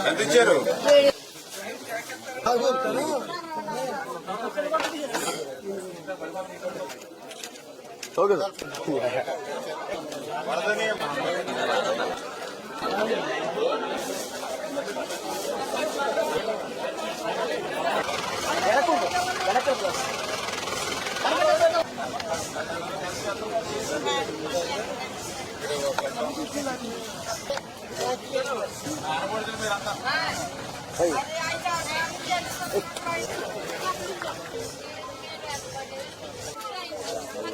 ఎంత ఇచ్చారు? Okay sir.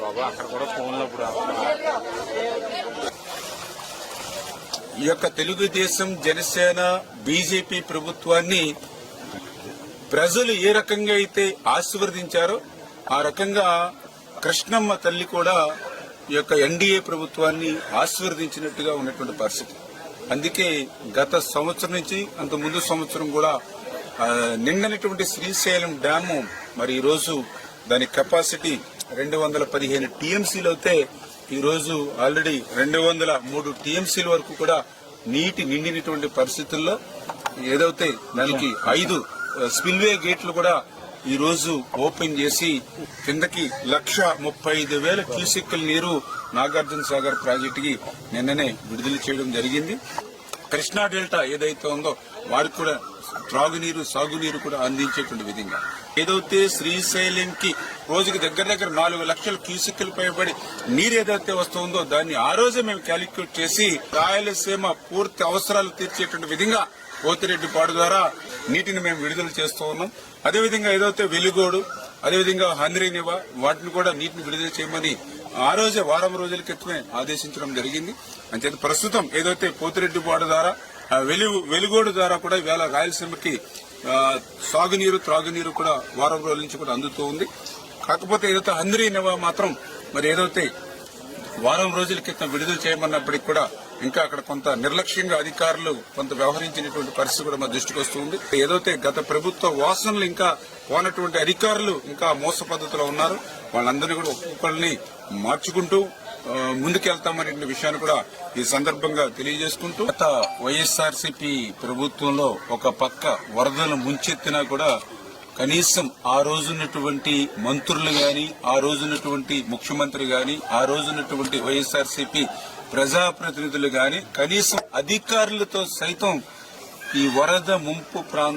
బాబా అక్కడ కూడా ఫోన్లో కూడా ఈ యొక్క తెలుగుదేశం, జనసేన, బీజేపీ ప్రభుత్వాన్ని ప్రజలు ఏ రకంగా అయితే ఆశీర్వదించారో ఆ రకంగా కృష్ణమ్మ తల్లి కూడా ఈ యొక్క ఎన్డీఏ ప్రభుత్వాన్ని ఆశీర్వదించినట్టుగా ఉన్నటువంటి పరిస్థితి. అందుకే గత సంవత్సరం నుంచి అంత ముందు సంవత్సరం కూడా నిండినటువంటి శ్రీశైలం డ్యాము మరి ఈరోజు దాని కెపాసిటీ 215 టీఎంసీలు అయితే ఈరోజు ఆల్రెడీ 203 టీఎంసీల వరకు కూడా నీటి నిండినటువంటి పరిస్థితుల్లో ఏదైతే దానికి 5 స్పిల్వే గేట్లు కూడా ఈ రోజు ఓపెన్ చేసి కిందకి 1,35,000 క్యూసెక్కుల నీరు నాగార్జున సాగర్ ప్రాజెక్టుకి నిన్ననే విడుదల చేయడం జరిగింది. కృష్ణా డెల్టా ఏదైతే ఉందో వారికి కూడా త్రాగునీరు, సాగునీరు కూడా అందించేటువంటి విధంగా ఏదైతే శ్రీశైలంకి రోజుకి దగ్గర 4 లక్షల క్యూసెక్కులు పైబడి నీరు ఏదైతే వస్తుందో దాన్ని ఆ రోజే మేము క్యాలిక్యులేట్ చేసి రాయలసీమ పూర్తి అవసరాలు తీర్చేటువంటి విధంగా పోతిరెడ్డిపాడు ద్వారా నీటిని మేము విడుదల చేస్తూ ఉన్నాం. అదేవిధంగా ఏదైతే వెలుగోడు, అదేవిధంగా హంద్రీనివా వాటిని కూడా నీటిని విడుదల చేయమని ఆ రోజే వారం రోజుల క్రితమే ఆదేశించడం జరిగింది. అంచేత ప్రస్తుతం ఏదైతే పోతిరెడ్డిపాడు ద్వారా వెలుగోడు ద్వారా కూడా ఇవాళ రాయలసీమకి సాగునీరు, త్రాగునీరు కూడా వారం రోజుల నుంచి కూడా అందుతూ ఉంది. కాకపోతే ఏదైతే హంద్రీనివా మాత్రం మరి ఏదైతే వారం రోజుల క్రితం విడుదల చేయమన్నప్పటికీ కూడా ఇంకా అక్కడ కొంత నిర్లక్ష్యంగా అధికారులు కొంత వ్యవహరించినటువంటి పరిస్థితి కూడా మా దృష్టికి వస్తుంది. ఏదైతే గత ప్రభుత్వ వాసనలు ఇంకా పోనటువంటి అధికారులు ఇంకా మోస పద్ధతిలో ఉన్నారు, వాళ్ళందరినీ కూడా ఒక్కొక్కరిని మార్చుకుంటూ ముందుకెళ్తామనే విషయాన్ని కూడా ఈ సందర్భంగా తెలియజేసుకుంటూ గత వైఎస్ఆర్సీపీ ప్రభుత్వంలో ఒక పక్క వరదలు ముంచెత్తినా కూడా కనీసం ఆ రోజున్నటువంటి మంత్రులు గాని, ఆ రోజున్నటువంటి ముఖ్యమంత్రి గాని, ఆ రోజున్నటువంటి వైఎస్ఆర్సీపీ ప్రజాప్రతినిధులు గాని కనీసం అధికారులతో సైతం ఈ వరద ముంపు ప్రాంతం